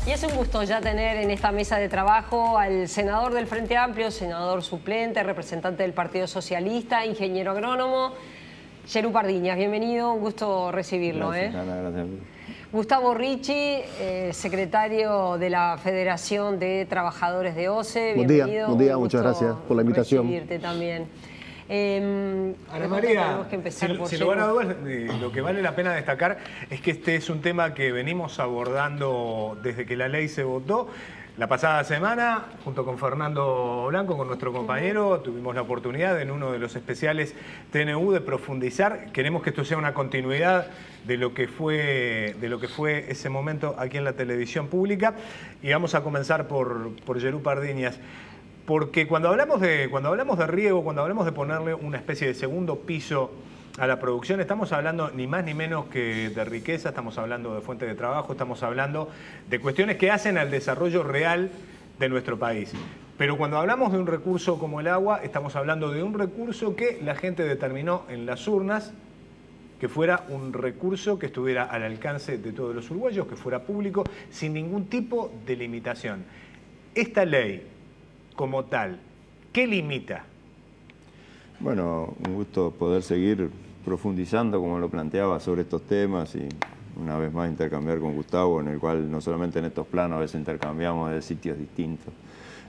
Y es un gusto ya tener en esta mesa de trabajo al senador del Frente Amplio, senador suplente, representante del Partido Socialista, ingeniero agrónomo, Yerú Pardiñas. Bienvenido, un gusto recibirlo. Gracias, Ana, gracias. Gustavo Ricci, secretario de la Federación de Trabajadores de OCE. Bienvenido. Buen día, muchas gracias por la invitación. Recibirte también. Ana María, sin lugar a dudas, lo que vale la pena destacar es que este es un tema que venimos abordando desde que la ley se votó. La pasada semana, junto con Fernando Blanco, con nuestro compañero, tuvimos la oportunidad en uno de los especiales TNU de profundizar. Queremos que esto sea una continuidad de lo que fue ese momento aquí en la televisión pública. Y vamos a comenzar por Yerú Pardiñas. Porque cuando hablamos de riego, cuando hablamos de ponerle una especie de segundo piso a la producción, estamos hablando ni más ni menos que de riqueza, estamos hablando de fuentes de trabajo, estamos hablando de cuestiones que hacen al desarrollo real de nuestro país. Pero cuando hablamos de un recurso como el agua, estamos hablando de un recurso que la gente determinó en las urnas, que fuera un recurso que estuviera al alcance de todos los uruguayos, que fuera público, sin ningún tipo de limitación. Esta ley, como tal, ¿qué limita? Bueno, un gusto poder seguir profundizando, como lo planteaba, sobre estos temas y una vez más intercambiar con Gustavo, en el cual no solamente en estos planos a veces intercambiamos de sitios distintos,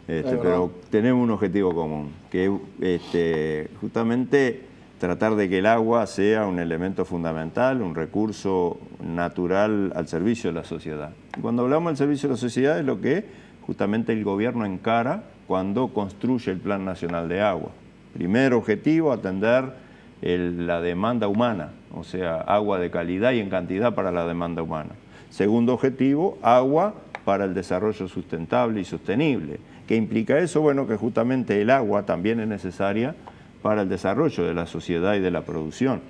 pero tenemos un objetivo común, que es justamente tratar de que el agua sea un elemento fundamental, un recurso natural al servicio de la sociedad. Y cuando hablamos del servicio de la sociedad es lo que justamente el gobierno encara cuando construye el Plan Nacional de Agua. Primer objetivo, atender la demanda humana, o sea, agua de calidad y en cantidad para la demanda humana. Segundo objetivo, agua para el desarrollo sustentable y sostenible. ¿Qué implica eso? Bueno, que justamente el agua también es necesaria para el desarrollo de la sociedad y de la producción.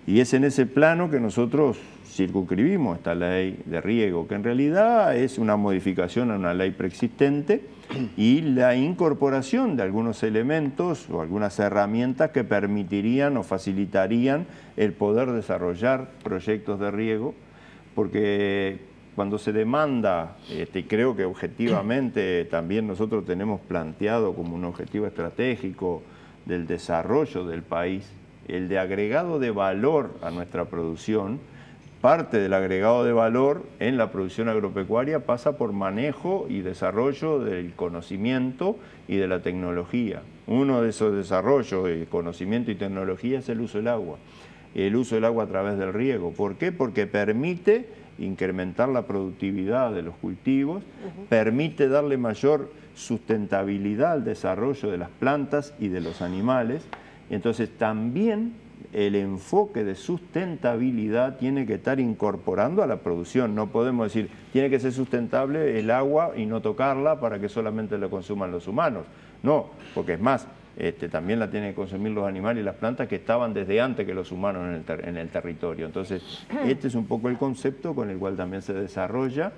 Y es en ese plano que nosotros circunscribimos esta ley de riego, que en realidad es una modificación a una ley preexistente y la incorporación de algunos elementos o algunas herramientas que permitirían o facilitarían el poder desarrollar proyectos de riego, porque cuando se demanda, y creo que objetivamente también nosotros tenemos planteado como un objetivo estratégico del desarrollo del país, el de agregado de valor a nuestra producción. Parte del agregado de valor en la producción agropecuaria pasa por manejo y desarrollo del conocimiento y de la tecnología. Uno de esos desarrollos de conocimiento y tecnología es el uso del agua. El uso del agua a través del riego. ¿Por qué? Porque permite incrementar la productividad de los cultivos, permite darle mayor sustentabilidad al desarrollo de las plantas y de los animales. Entonces también el enfoque de sustentabilidad tiene que estar incorporando a la producción. No podemos decir, tiene que ser sustentable el agua y no tocarla para que solamente la consuman los humanos. No, porque es más, también la tienen que consumir los animales y las plantas que estaban desde antes que los humanos en el territorio. Entonces, este es un poco el concepto con el cual también se desarrolla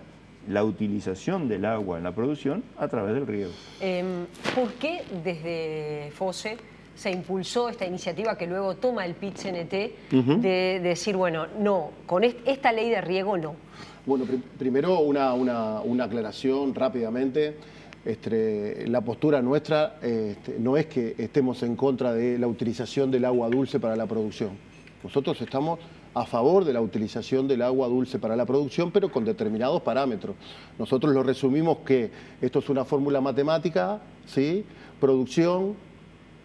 la utilización del agua en la producción a través del riego. ¿Por qué desde FOSE se impulsó esta iniciativa que luego toma el PIT-CNT de decir, bueno, no, con esta ley de riego no? Bueno, primero una aclaración rápidamente. La postura nuestra no es que estemos en contra de la utilización del agua dulce para la producción. Nosotros estamos a favor de la utilización del agua dulce para la producción, pero con determinados parámetros. Nosotros lo resumimos que esto es una fórmula matemática, ¿sí? Producción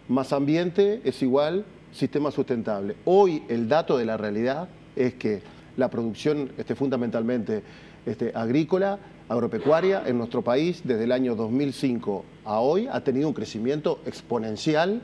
más ambiente es igual sistema sustentable. Hoy el dato de la realidad es que la producción fundamentalmente agrícola, agropecuaria en nuestro país desde el año 2005 a hoy ha tenido un crecimiento exponencial,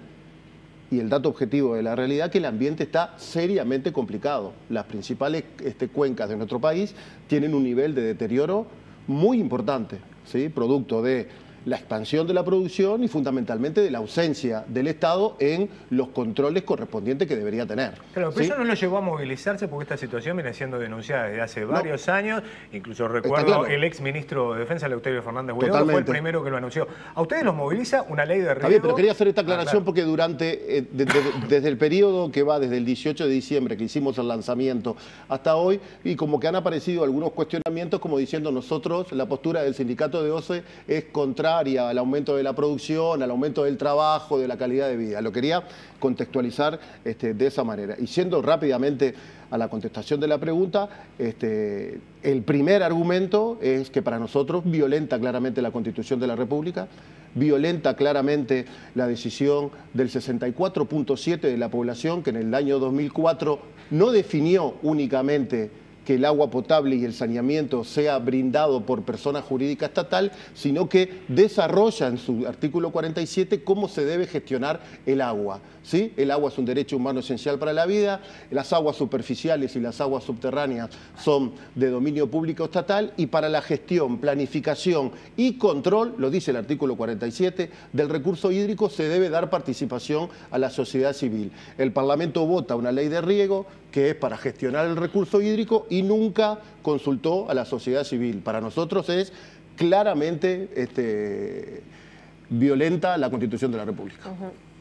y el dato objetivo de la realidad es que el ambiente está seriamente complicado. Las principales cuencas de nuestro país tienen un nivel de deterioro muy importante, ¿sí? Producto de la expansión de la producción y fundamentalmente de la ausencia del Estado en los controles correspondientes que debería tener. Claro, pero ¿sí? Eso no lo llevó a movilizarse porque esta situación viene siendo denunciada desde hace varios años. Incluso recuerdo el ex ministro de Defensa, Eleuterio Fernández Huidobro, fue el primero que lo anunció. ¿A ustedes los moviliza una ley de riego? Está bien, pero quería hacer esta aclaración porque durante, desde el periodo que va desde el 18 de diciembre que hicimos el lanzamiento hasta hoy, y como que han aparecido algunos cuestionamientos como diciendo nosotros, la postura del sindicato de OCE es contraria al aumento de la producción, al aumento del trabajo, de la calidad de vida. Lo quería contextualizar de esa manera. Y yendo rápidamente a la contestación de la pregunta, el primer argumento es que para nosotros violenta claramente la Constitución de la República, violenta claramente la decisión del 64.7% de la población que en el año 2004 no definió únicamente que el agua potable y el saneamiento sea brindado por persona jurídica estatal, sino que desarrolla en su artículo 47 cómo se debe gestionar el agua. ¿Sí? El agua es un derecho humano esencial para la vida, las aguas superficiales y las aguas subterráneas son de dominio público estatal y para la gestión, planificación y control, lo dice el artículo 47, del recurso hídrico se debe dar participación a la sociedad civil. El Parlamento vota una ley de riego que es para gestionar el recurso hídrico y nunca consultó a la sociedad civil. Para nosotros es claramente violenta la Constitución de la República.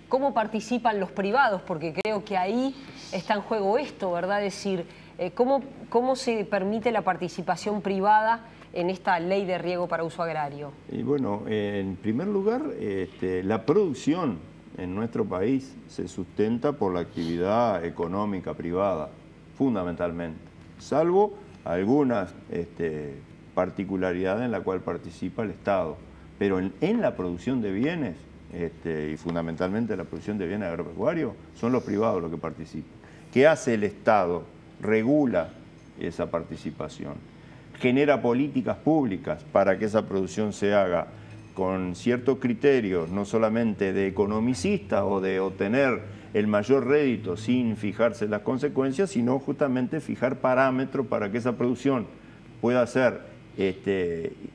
¿Cómo participan los privados? Porque creo que ahí está en juego esto, ¿verdad? Es decir, ¿cómo se permite la participación privada en esta ley de riego para uso agrario? Y bueno, en primer lugar, la producción en nuestro país se sustenta por la actividad económica privada, fundamentalmente, salvo algunas particularidades en la cual participa el Estado. Pero en la producción de bienes, y fundamentalmente la producción de bienes agropecuarios, son los privados los que participan. ¿Qué hace el Estado? Regula esa participación, genera políticas públicas para que esa producción se haga con ciertos criterios, no solamente de economicista o de obtener el mayor rédito sin fijarse las consecuencias, sino justamente fijar parámetros para que esa producción pueda ser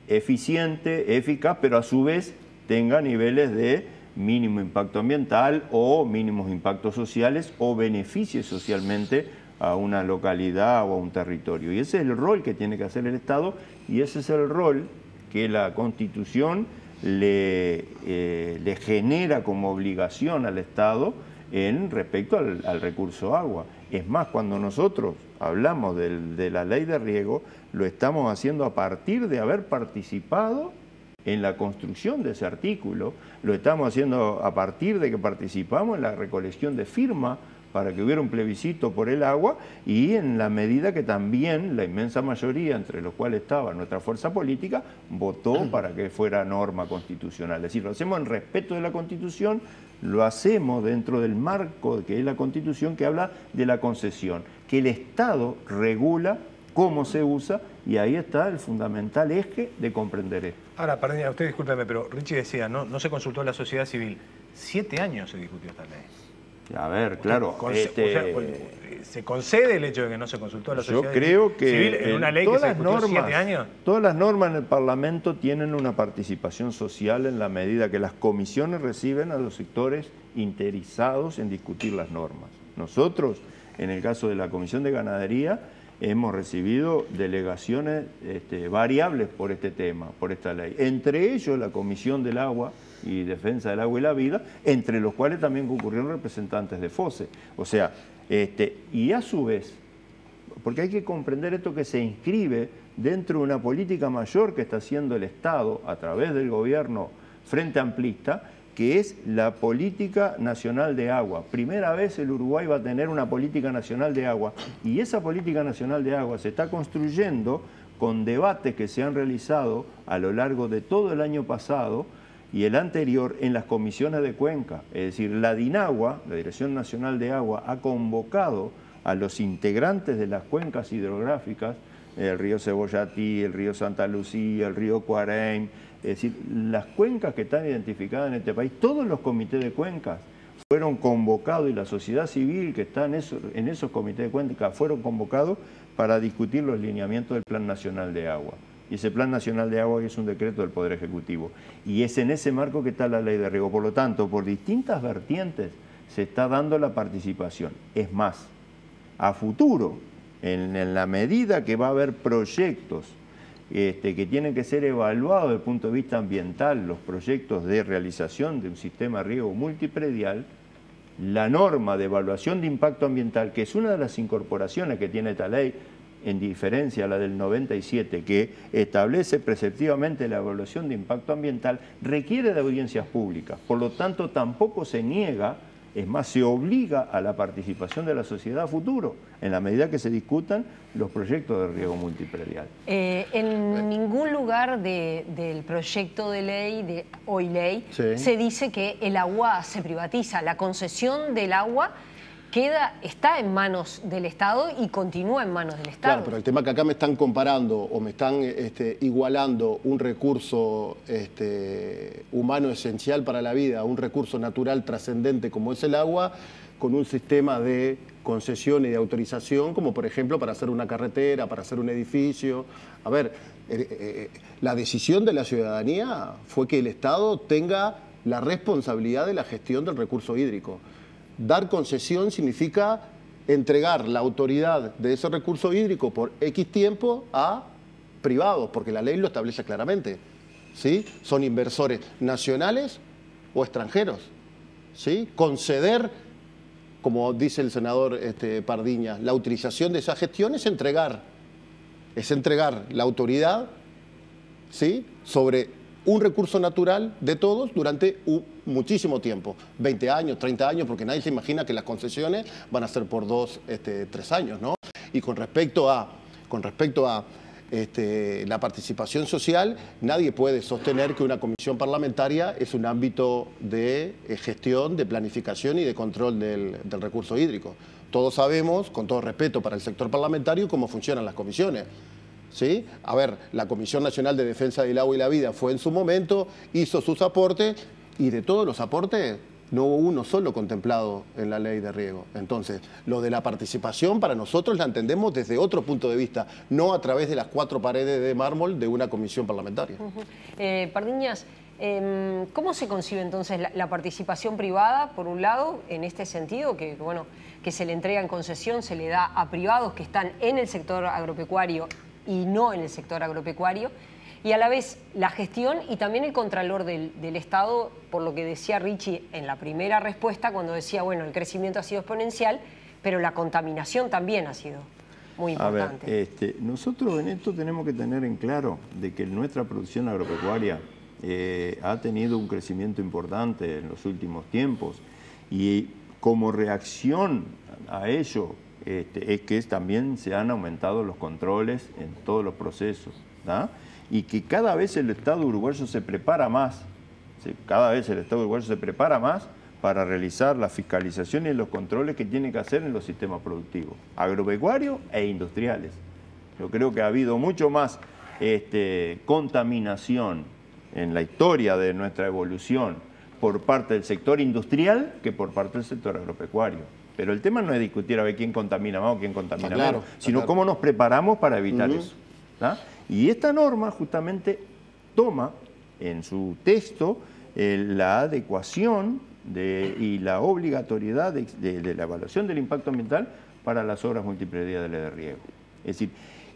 eficiente, eficaz, pero a su vez tenga niveles de mínimo impacto ambiental o mínimos impactos sociales o beneficie socialmente a una localidad o a un territorio. Y ese es el rol que tiene que hacer el Estado y ese es el rol que la Constitución le genera como obligación al Estado en respecto al recurso agua. Es más, cuando nosotros hablamos de la ley de riego, lo estamos haciendo a partir de haber participado en la construcción de ese artículo, lo estamos haciendo a partir de que participamos en la recolección de firmas para que hubiera un plebiscito por el agua y en la medida que también la inmensa mayoría, entre los cuales estaba nuestra fuerza política, votó para que fuera norma constitucional. Es decir, lo hacemos en respeto de la Constitución, lo hacemos dentro del marco que es la Constitución que habla de la concesión, que el Estado regula cómo se usa y ahí está el fundamental eje de comprender esto. Ahora, perdón, usted discúlpeme, pero Richie decía, no se consultó a la sociedad civil. 7 años se discutió esta ley. A ver, claro. ¿Se concede el hecho de que no se consultó a la sociedad civil? Yo creo que en una ley que se discutió 7 años? Todas las normas en el Parlamento tienen una participación social en la medida que las comisiones reciben a los sectores interesados en discutir las normas. Nosotros, en el caso de la Comisión de Ganadería, hemos recibido delegaciones variables por este tema, por esta ley. Entre ellos la Comisión del Agua y Defensa del Agua y la Vida, entre los cuales también concurrieron representantes de FOSE. O sea, y a su vez, porque hay que comprender esto que se inscribe dentro de una política mayor que está haciendo el Estado a través del gobierno Frente Amplista, que es la Política Nacional de Agua. Primera vez el Uruguay va a tener una Política Nacional de Agua y esa Política Nacional de Agua se está construyendo con debates que se han realizado a lo largo de todo el año pasado y el anterior en las comisiones de cuenca. Es decir, la DINAGUA, la Dirección Nacional de Agua, ha convocado a los integrantes de las cuencas hidrográficas, el río Cebollatí, el río Santa Lucía, el río Cuareim, es decir, las cuencas que están identificadas en este país, todos los comités de cuencas fueron convocados y la sociedad civil que está en esos comités de cuencas fueron convocados para discutir los lineamientos del Plan Nacional de Agua. Y ese Plan Nacional de Agua es un decreto del Poder Ejecutivo. Y es en ese marco que está la Ley de Riego. Por lo tanto, por distintas vertientes se está dando la participación. Es más, a futuro, en la medida que va a haber proyectos que tienen que ser evaluados desde el punto de vista ambiental, los proyectos de realización de un sistema de riego multipredial, la norma de evaluación de impacto ambiental, que es una de las incorporaciones que tiene esta ley, en diferencia a la del 97, que establece preceptivamente la evaluación de impacto ambiental, requiere de audiencias públicas. Por lo tanto, tampoco se niega, es más, se obliga a la participación de la sociedad a futuro, en la medida que se discutan los proyectos de riego multipredial. En ningún lugar del proyecto de ley, hoy ley, sí, se dice que el agua se privatiza. La concesión del agua está en manos del Estado y continúa en manos del Estado. Claro, pero el tema que acá me están comparando o me están igualando un recurso humano esencial para la vida, un recurso natural trascendente como es el agua, con un sistema de concesión y de autorización, como por ejemplo para hacer una carretera, para hacer un edificio. A ver, la decisión de la ciudadanía fue que el Estado tenga la responsabilidad de la gestión del recurso hídrico. Dar concesión significa entregar la autoridad de ese recurso hídrico por X tiempo a privados, porque la ley lo establece claramente, ¿sí? Son inversores nacionales o extranjeros, ¿sí? Conceder, como dice el senador Pardiñas, la utilización de esa gestión es entregar la autoridad, ¿sí?, sobre un recurso natural de todos durante muchísimo tiempo, 20 años, 30 años, porque nadie se imagina que las concesiones van a ser por 2, 3 años, ¿no? Y con respecto a la participación social, nadie puede sostener que una comisión parlamentaria es un ámbito de gestión, de planificación y de control del recurso hídrico. Todos sabemos, con todo respeto para el sector parlamentario, cómo funcionan las comisiones. ¿Sí? A ver, la Comisión Nacional de Defensa del Agua y la Vida fue en su momento, hizo sus aportes y de todos los aportes no hubo uno solo contemplado en la ley de riego. Entonces, lo de la participación para nosotros la entendemos desde otro punto de vista, no a través de las 4 paredes de mármol de una comisión parlamentaria. Pardiñas, ¿cómo se concibe entonces la participación privada, por un lado, en este sentido, que se le entrega en concesión, se le da a privados que están en el sector agropecuario y no en el sector agropecuario, y a la vez la gestión y también el contralor del Estado, por lo que decía Richie en la primera respuesta, cuando decía, bueno, el crecimiento ha sido exponencial, pero la contaminación también ha sido muy importante. A ver, nosotros en esto tenemos que tener en claro de que nuestra producción agropecuaria ha tenido un crecimiento importante en los últimos tiempos, y como reacción a ello, es que también se han aumentado los controles en todos los procesos, ¿tá? Y que cada vez el Estado uruguayo se prepara más, para realizar la fiscalización y los controles que tiene que hacer en los sistemas productivos, agropecuarios e industriales. Yo creo que ha habido mucho más contaminación en la historia de nuestra evolución por parte del sector industrial que por parte del sector agropecuario. Pero el tema no es discutir a ver quién contamina más o quién contamina menos, sino cómo nos preparamos para evitar eso, ¿tá? Y esta norma justamente toma en su texto la adecuación y la obligatoriedad de la evaluación del impacto ambiental para las obras multiprediales de riego. Es decir,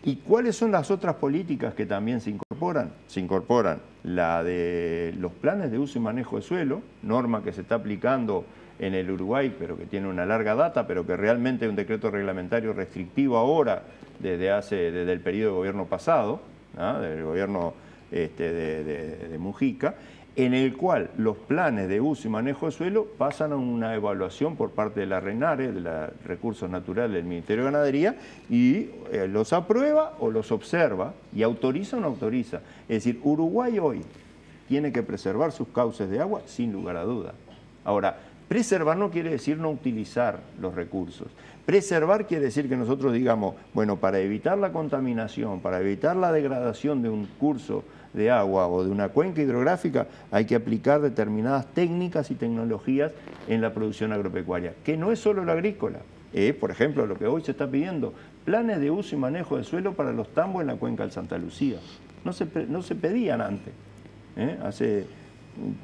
¿y cuáles son las otras políticas que también se incorporan? Se incorporan la de los planes de uso y manejo de suelo, norma que se está aplicando en el Uruguay, pero que tiene una larga data, pero que realmente es un decreto reglamentario restrictivo ahora, desde el periodo de gobierno pasado, ¿no?, del gobierno de Mujica, en el cual los planes de uso y manejo de suelo pasan a una evaluación por parte de la RENARE, de los Recursos Naturales del Ministerio de Ganadería, y los aprueba o los observa, y autoriza o no autoriza. Es decir, Uruguay hoy tiene que preservar sus cauces de agua sin lugar a duda. Ahora, preservar no quiere decir no utilizar los recursos. Preservar quiere decir que nosotros digamos, bueno, para evitar la contaminación, para evitar la degradación de un curso de agua o de una cuenca hidrográfica, hay que aplicar determinadas técnicas y tecnologías en la producción agropecuaria, que no es solo la agrícola. Por ejemplo, lo que hoy se está pidiendo, planes de uso y manejo de suelo para los tambos en la cuenca del Santa Lucía. No se pedían antes. Hace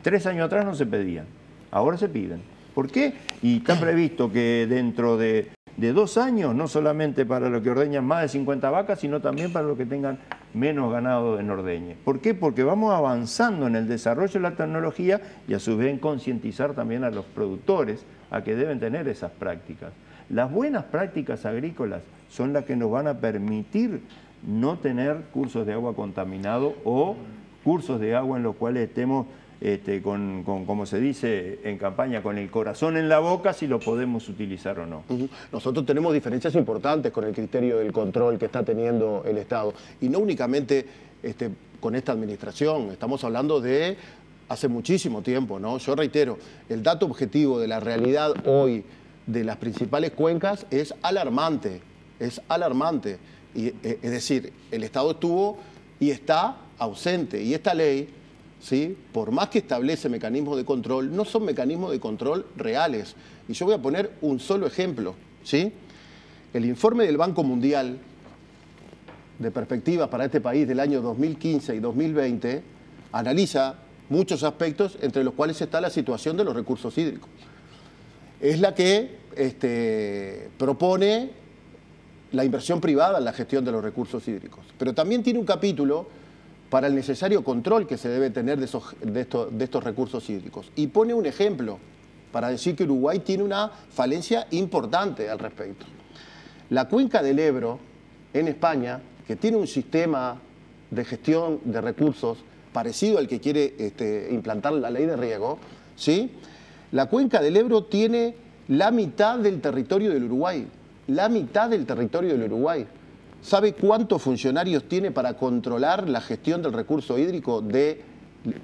3 años atrás no se pedían. Ahora se piden. ¿Por qué? Y está previsto que dentro de 2 años, no solamente para los que ordeñan más de 50 vacas, sino también para los que tengan menos ganado en ordeñe. ¿Por qué? Porque vamos avanzando en el desarrollo de la tecnología y a su vez en concientizar también a los productores a que deben tener esas prácticas. Las buenas prácticas agrícolas son las que nos van a permitir no tener cursos de agua contaminados o cursos de agua en los cuales estemos como se dice en campaña, con el corazón en la boca, si lo podemos utilizar o no. Nosotros tenemos diferencias importantes con el criterio del control que está teniendo el Estado. Y no únicamente con esta administración, estamos hablando de hace muchísimo tiempo, ¿no? Yo reitero, el dato objetivo de la realidad hoy de las principales cuencas es alarmante, es alarmante. Es decir, el Estado estuvo y está ausente. Y esta ley, ¿sí?, por más que establece mecanismos de control, no son mecanismos de control reales. Y yo voy a poner un solo ejemplo, ¿sí? El informe del Banco Mundial de perspectivas para este país del año 2015 y 2020 analiza muchos aspectos, entre los cuales está la situación de los recursos hídricos. Es la que propone la inversión privada en la gestión de los recursos hídricos. Pero también tiene un capítulo para el necesario control que se debe tener de estos recursos hídricos. Y pone un ejemplo para decir que Uruguay tiene una falencia importante al respecto. La cuenca del Ebro, en España, que tiene un sistema de gestión de recursos parecido al que quiere implantar la ley de riego, ¿sí? La cuenca del Ebro tiene la mitad del territorio del Uruguay. La mitad del territorio del Uruguay. ¿Sabe cuántos funcionarios tiene para controlar la gestión del recurso hídrico de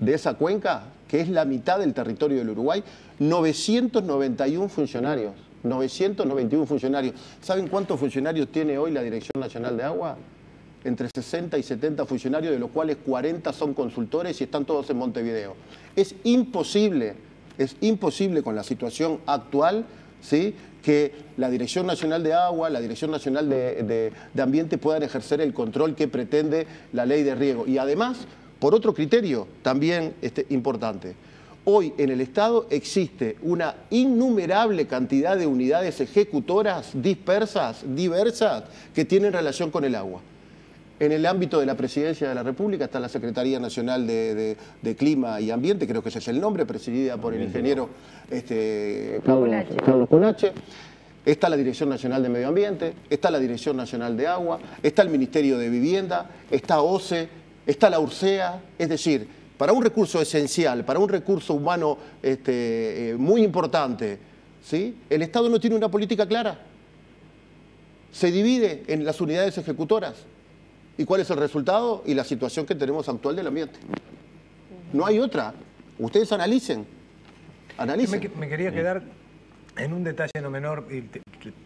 esa cuenca? Que es la mitad del territorio del Uruguay. 991 funcionarios. 991 funcionarios. ¿Saben cuántos funcionarios tiene hoy la Dirección Nacional de Agua? Entre 60 y 70 funcionarios, de los cuales 40 son consultores y están todos en Montevideo. Es imposible con la situación actual, ¿sí?, que la Dirección Nacional de Agua, la Dirección Nacional de Ambiente puedan ejercer el control que pretende la ley de riego. Y además, por otro criterio también importante, hoy en el Estado existe una innumerable cantidad de unidades ejecutoras dispersas, diversas, que tienen relación con el agua. En el ámbito de la Presidencia de la República está la Secretaría Nacional de Clima y Ambiente, creo que ese es el nombre, presidida por el ingeniero Carlos Cunache. Está la Dirección Nacional de Medio Ambiente, está la Dirección Nacional de Agua, está el Ministerio de Vivienda, está OCE, está la URSEA. Es decir, para un recurso esencial, para un recurso humano muy importante, ¿sí?, el Estado no tiene una política clara. Se divide en las unidades ejecutoras. ¿Y cuál es el resultado? Y la situación que tenemos actual del ambiente. No hay otra. Ustedes analicen. Me quería quedar en un detalle no menor, y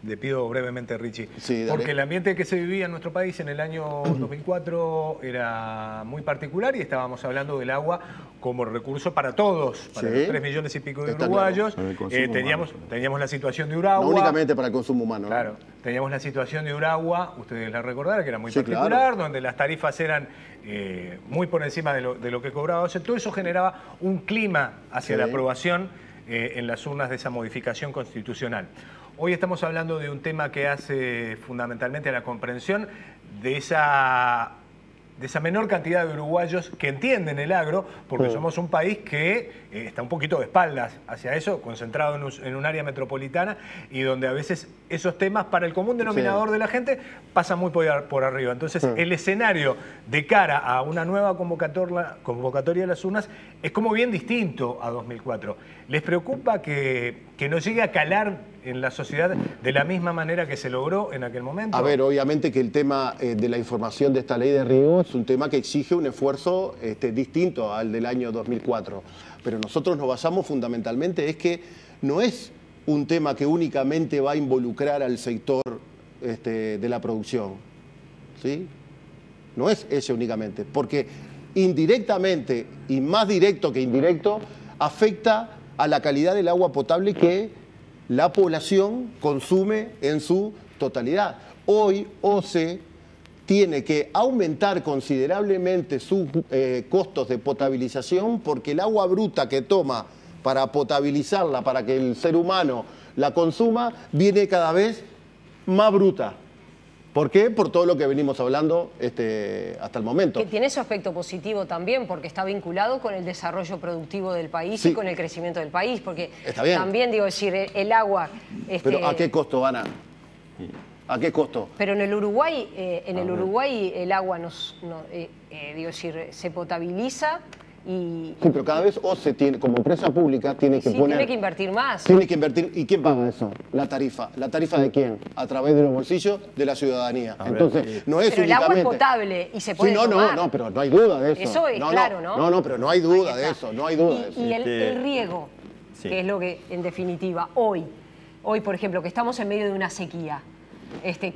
le pido brevemente, Richie, sí, porque el ambiente que se vivía en nuestro país en el año 2004 era muy particular y estábamos hablando del agua como recurso para todos, para los 3 millones y pico de uruguayos. Claro. Teníamos la situación de Uragua. No únicamente para el consumo humano. Claro, teníamos la situación de Uragua, ustedes la recordarán, que era muy particular, claro, donde las tarifas eran muy por encima de lo que cobraba. O sea, todo eso generaba un clima hacia la aprobación en las urnas de esa modificación constitucional. Hoy estamos hablando de un tema que hace fundamentalmente a la comprensión de esa menor cantidad de uruguayos que entienden el agro, porque somos un país que está un poquito de espaldas hacia eso, concentrado en un área metropolitana, y donde a veces esos temas para el común denominador de la gente pasan muy por arriba. Entonces el escenario de cara a una nueva convocatoria de las urnas es como bien distinto a 2004. ¿Les preocupa que no llegue a calar en la sociedad de la misma manera que se logró en aquel momento? A ver, obviamente que el tema de la información de esta ley de riego es un tema que exige un esfuerzo distinto al del año 2004. Pero nosotros nos basamos fundamentalmente es que no es un tema que únicamente va a involucrar al sector de la producción, ¿sí? No es ese únicamente, porque indirectamente, y más directo que indirecto, afecta a la calidad del agua potable que la población consume en su totalidad. Hoy OCE tiene que aumentar considerablemente sus costos de potabilización porque el agua bruta que toma para potabilizarla, para que el ser humano la consuma, viene cada vez más bruta. ¿Por qué? Por todo lo que venimos hablando hasta el momento. Que tiene su aspecto positivo también, porque está vinculado con el desarrollo productivo del país y con el crecimiento del país. Porque también, digo, decir, el agua... Pero ¿a qué costo, Ana? ¿A qué costo? Pero en el Uruguay, el agua se potabiliza y... Sí, pero cada vez OCE tiene, como empresa pública, tiene que poner... tiene que invertir más. Tiene que invertir. ¿Y quién paga eso? La tarifa. ¿La tarifa de quién? A través de los bolsillos de la ciudadanía. Entonces, no es pero únicamente... el agua es potable y se puede tomar. No, pero no hay duda de eso. Eso es claro, ¿no? No, pero no hay duda de eso, no hay duda de eso. Y el riego, que es lo que, en definitiva, hoy, por ejemplo, que estamos en medio de una sequía,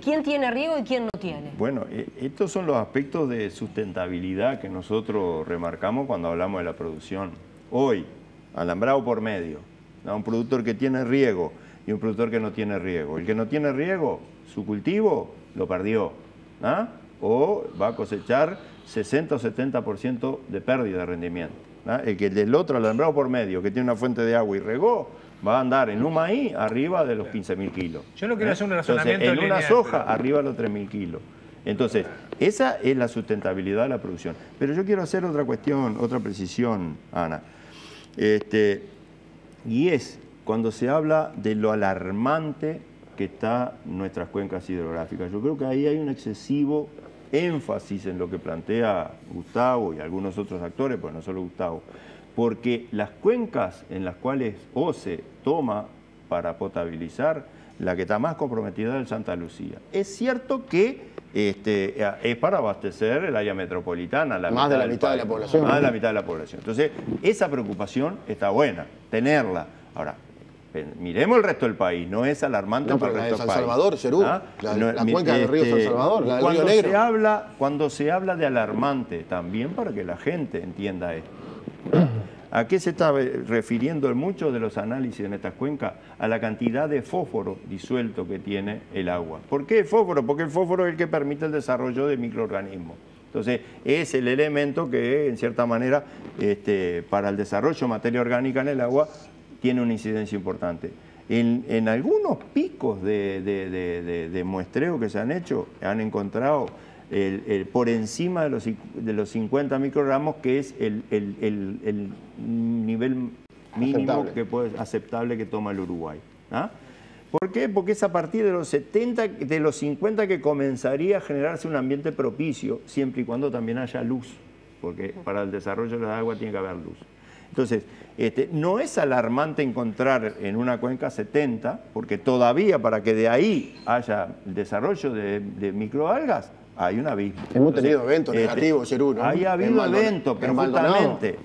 ¿quién tiene riego y quién no tiene? Bueno, estos son los aspectos de sustentabilidad que nosotros remarcamos cuando hablamos de la producción. Hoy, alambrado por medio, ¿no? Un productor que tiene riego y un productor que no tiene riego. El que no tiene riego, su cultivo lo perdió, ¿no? O va a cosechar 60 o 70% de pérdida de rendimiento, ¿no? El que del otro, alambrado por medio, que tiene una fuente de agua y regó, va a andar en un maíz arriba de los 15.000 kilos. Yo no quiero hacer un razonamiento Entonces, en una soja pero... arriba de los 3.000 kilos. Entonces, esa es la sustentabilidad de la producción. Pero yo quiero hacer otra cuestión, otra precisión, Ana. Y es cuando se habla de lo alarmante que está nuestras cuencas hidrográficas. Yo creo que ahí hay un excesivo énfasis en lo que plantea Gustavo y algunos otros actores, pues no solo Gustavo, porque las cuencas en las cuales OCE toma para potabilizar, la que está más comprometida es el Santa Lucía. Es cierto que es para abastecer el área metropolitana. Más de la mitad de la población. Más de la mitad de la población. Entonces, esa preocupación está buena, tenerla. Ahora, miremos el resto del país, no es alarmante para el resto del país. San Salvador, Cerú, la cuenca del río San Salvador, la del Río Negro. Cuando se habla de alarmante, también para que la gente entienda esto. ¿A qué se está refiriendo en muchos de los análisis en estas cuencas? A la cantidad de fósforo disuelto que tiene el agua. ¿Por qué el fósforo? Porque el fósforo es el que permite el desarrollo de microorganismos. Entonces, es el elemento que, en cierta manera, para el desarrollo de materia orgánica en el agua, tiene una incidencia importante. En algunos picos de muestreo que se han hecho, han encontrado por encima de los 50 microgramos, que es el nivel mínimo aceptable que toma el Uruguay. ¿Ah? ¿Por qué? Porque es a partir de los 50 que comenzaría a generarse un ambiente propicio, siempre y cuando también haya luz, porque para el desarrollo de la agua tiene que haber luz. Entonces, no es alarmante encontrar en una cuenca 70, porque todavía para que de ahí haya desarrollo de microalgas, hay un abismo. Hemos tenido eventos negativos, Cerú, ¿no? Ha habido eventos, pero justamente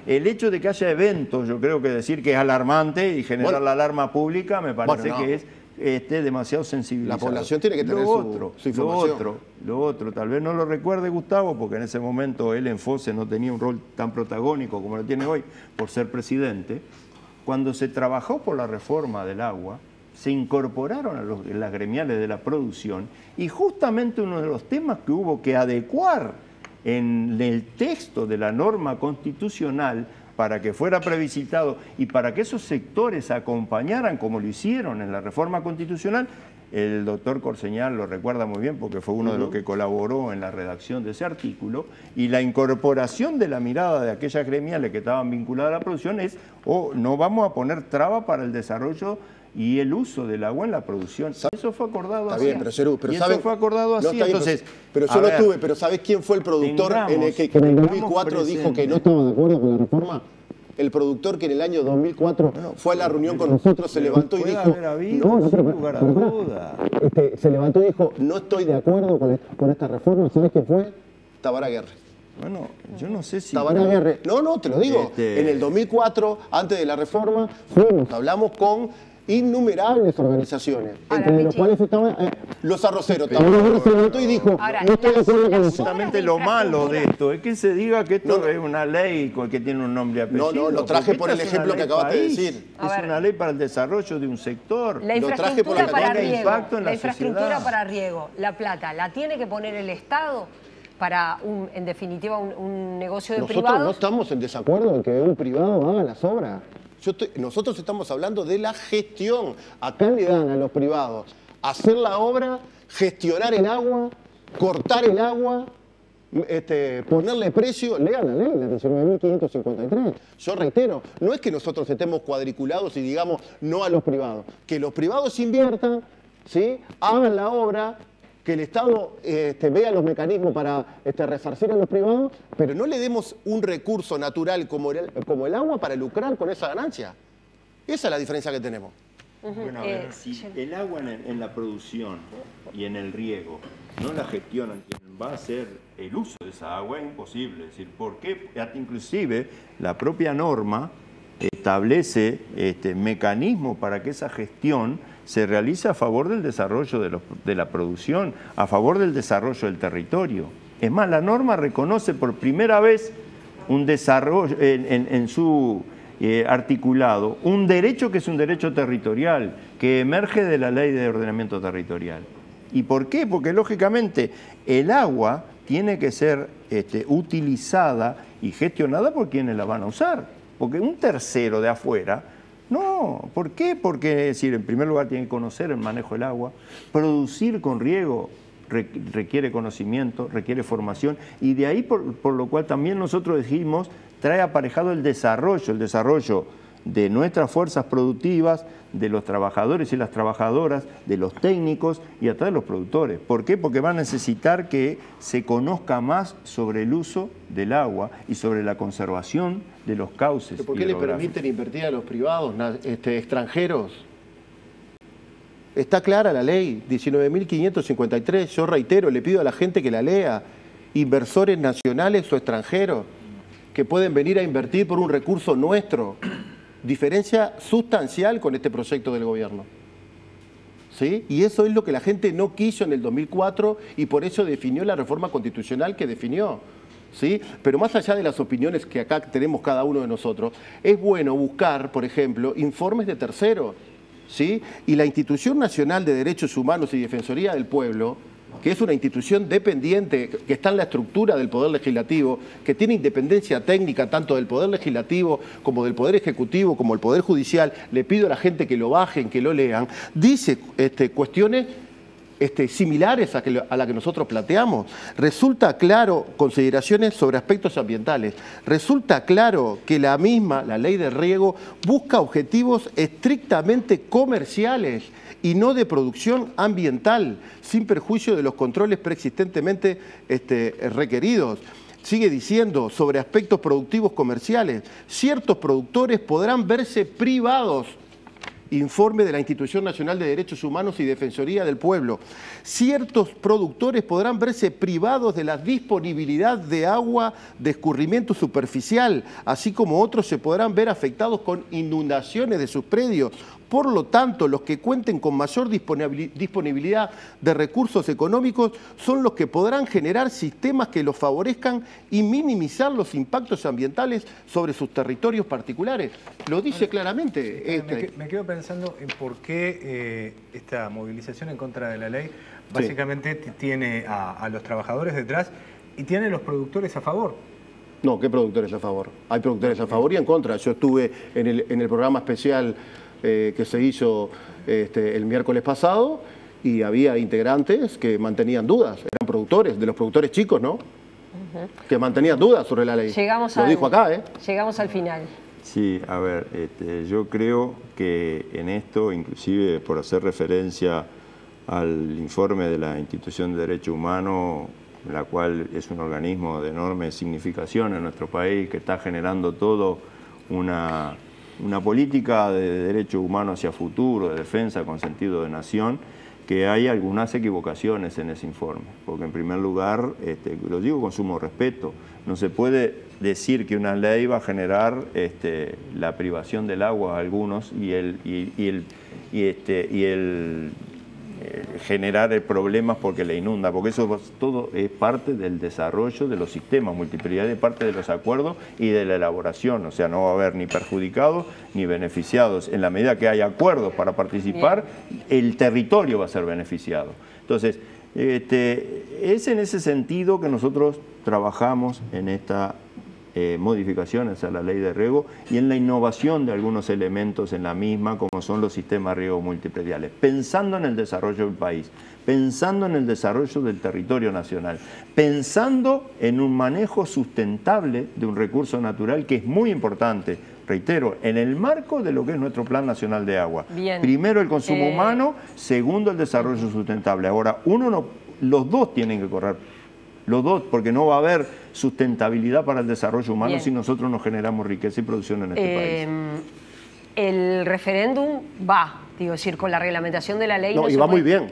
el hecho de que haya eventos, yo creo que decir que es alarmante y generar la alarma pública me parece que es demasiado sensibilizado. La población tiene que tener su información. Lo otro, tal vez no lo recuerde Gustavo, porque en ese momento él en FOSE no tenía un rol tan protagónico como lo tiene hoy por ser presidente. Cuando se trabajó por la reforma del agua, se incorporaron a las gremiales de la producción y justamente uno de los temas que hubo que adecuar en el texto de la norma constitucional para que fuera plebiscitado y para que esos sectores acompañaran como lo hicieron en la reforma constitucional, el doctor Corseñal lo recuerda muy bien porque fue uno de los que colaboró en la redacción de ese artículo, y la incorporación de la mirada de aquellas gremiales que estaban vinculadas a la producción es, no vamos a poner traba para el desarrollo y el uso del agua en la producción. Eso fue acordado así. Está bien, pero Cerú, eso fue acordado así. Entonces, pero yo no estuve, pero ¿sabés quién fue el productor en el que en el 2004 dijo que no estaba de acuerdo con la reforma? El productor que en el año 2004 fue a la reunión con nosotros, se levantó y dijo... se levantó y dijo, no estoy de acuerdo con esta reforma. ¿Sabés quién fue? Tabara Guerre. Bueno, yo no sé si... Tabara Guerre. No, te lo digo. En el 2004, antes de la reforma, hablamos con innumerables organizaciones, Ahora, entre los Pichi, cuales estaban los arroceros. También se levantó y dijo, ahora, no estoy de acuerdo con eso. Justamente lo malo de esto es que se diga que esto es una ley que tiene un nombre y apellido. No, lo traje por el ejemplo que acabaste de decir. Es una ley para el desarrollo de un sector. La infraestructura para riego, la infraestructura para riego, La Plata, ¿la tiene que poner el Estado para, en definitiva, un negocio de privados? Nosotros no estamos en desacuerdo en que un privado haga las obras. Nosotros estamos hablando de la gestión. Acá le dan a los privados hacer la obra, gestionar el agua, cortar el agua, ponerle precio. Lean la ley, la 19.553. Yo reitero, no es que nosotros estemos cuadriculados y digamos no a los privados. Que los privados inviertan, ¿sí? Hagan la obra, que el Estado vea los mecanismos para resarcir a los privados, pero no le demos un recurso natural como el agua para lucrar con esa ganancia. Esa es la diferencia que tenemos. Bueno, si el agua en la producción y en el riego no la gestionan quien va a hacer el uso de esa agua, es imposible. Es decir, ¿por qué? Inclusive la propia norma establece mecanismos para que esa gestión se realice a favor del desarrollo de la producción, a favor del desarrollo del territorio. Es más, la norma reconoce por primera vez un desarrollo en su articulado, un derecho que es un derecho territorial, que emerge de la Ley de Ordenamiento Territorial. ¿Y por qué? Porque lógicamente el agua tiene que ser utilizada y gestionada por quienes la van a usar, porque un tercero de afuera. No, ¿por qué? Porque, es decir, en primer lugar tienen que conocer el manejo del agua, producir con riego requiere conocimiento, requiere formación, y de ahí por lo cual también nosotros dijimos, trae aparejado el desarrollo de nuestras fuerzas productivas, de los trabajadores y las trabajadoras, de los técnicos y hasta de los productores. ¿Por qué? Porque van a necesitar que se conozca más sobre el uso del agua y sobre la conservación de los cauces. ¿Por qué le permiten invertir a los privados extranjeros? Está clara la ley, 19.553. Yo reitero, le pido a la gente que la lea. Inversores nacionales o extranjeros que pueden venir a invertir por un recurso nuestro. Diferencia sustancial con este proyecto del gobierno. ¿Sí? Y eso es lo que la gente no quiso en el 2004 y por eso definió la reforma constitucional que definió. ¿Sí? Pero más allá de las opiniones que acá tenemos cada uno de nosotros, es bueno buscar, por ejemplo, informes de terceros. ¿Sí? Y la Institución Nacional de Derechos Humanos y Defensoría del Pueblo, que es una institución dependiente, que está en la estructura del Poder Legislativo, que tiene independencia técnica tanto del Poder Legislativo como del Poder Ejecutivo, como del Poder Judicial, le pido a la gente que lo bajen, que lo lean, dice cuestiones similares a la que nosotros planteamos. Resulta claro, consideraciones sobre aspectos ambientales, resulta claro que la ley de riego, busca objetivos estrictamente comerciales y no de producción ambiental, sin perjuicio de los controles preexistentemente requeridos. Sigue diciendo, sobre aspectos productivos comerciales, ciertos productores podrán verse privados, informe de la Institución Nacional de Derechos Humanos y Defensoría del Pueblo, ciertos productores podrán verse privados de la disponibilidad de agua de escurrimiento superficial, así como otros se podrán ver afectados con inundaciones de sus predios. Por lo tanto, los que cuenten con mayor disponibilidad de recursos económicos son los que podrán generar sistemas que los favorezcan y minimizar los impactos ambientales sobre sus territorios particulares. Lo dice claramente. Me quedo pensando en por qué esta movilización en contra de la ley básicamente tiene a los trabajadores detrás y tiene a los productores a favor. No, ¿qué productores a favor? Hay productores a favor y en contra. Yo estuve en el programa especial que se hizo el miércoles pasado y había integrantes que mantenían dudas, eran productores, de los productores chicos, ¿no? Que mantenían dudas sobre la ley. Lo dijo acá, ¿eh? Llegamos al final. Sí, a ver, yo creo que en esto, inclusive por hacer referencia al informe de la Institución de Derecho Humano, la cual es un organismo de enorme significación en nuestro país, que está generando todo una política de derechos humanos hacia futuro, de defensa con sentido de nación, que hay algunas equivocaciones en ese informe. Porque en primer lugar, lo digo con sumo respeto, no se puede decir que una ley va a generar la privación del agua a algunos y el generar problemas porque le inunda, porque eso todo es parte del desarrollo de los sistemas multiprioridades, parte de los acuerdos y de la elaboración. O sea, no va a haber ni perjudicados ni beneficiados. En la medida que hay acuerdos para participar, el territorio va a ser beneficiado. Entonces, es en ese sentido que nosotros trabajamos en esta modificaciones a la ley de riego y en la innovación de algunos elementos en la misma, como son los sistemas de riego multiprediales, pensando en el desarrollo del país, pensando en el desarrollo del territorio nacional, pensando en un manejo sustentable de un recurso natural que es muy importante, reitero, en el marco de lo que es nuestro Plan Nacional de Agua. Bien. Primero el consumo humano, segundo el desarrollo sustentable. Ahora, los dos tienen que correr. Los dos, porque no va a haber sustentabilidad para el desarrollo humano si nosotros no generamos riqueza y producción en este país. El referéndum va, digo, es decir, con la reglamentación de la ley. No, y va muy bien,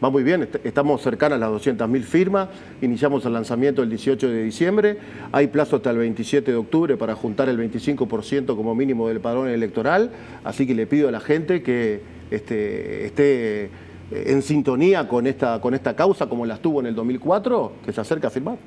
va muy bien. Estamos cercanos a las 200.000 firmas, iniciamos el lanzamiento el 18 de diciembre, hay plazo hasta el 27 de octubre para juntar el 25% como mínimo del padrón electoral, así que le pido a la gente que esté en sintonía con esta causa como la estuvo en el 2004, que se acerque a firmar.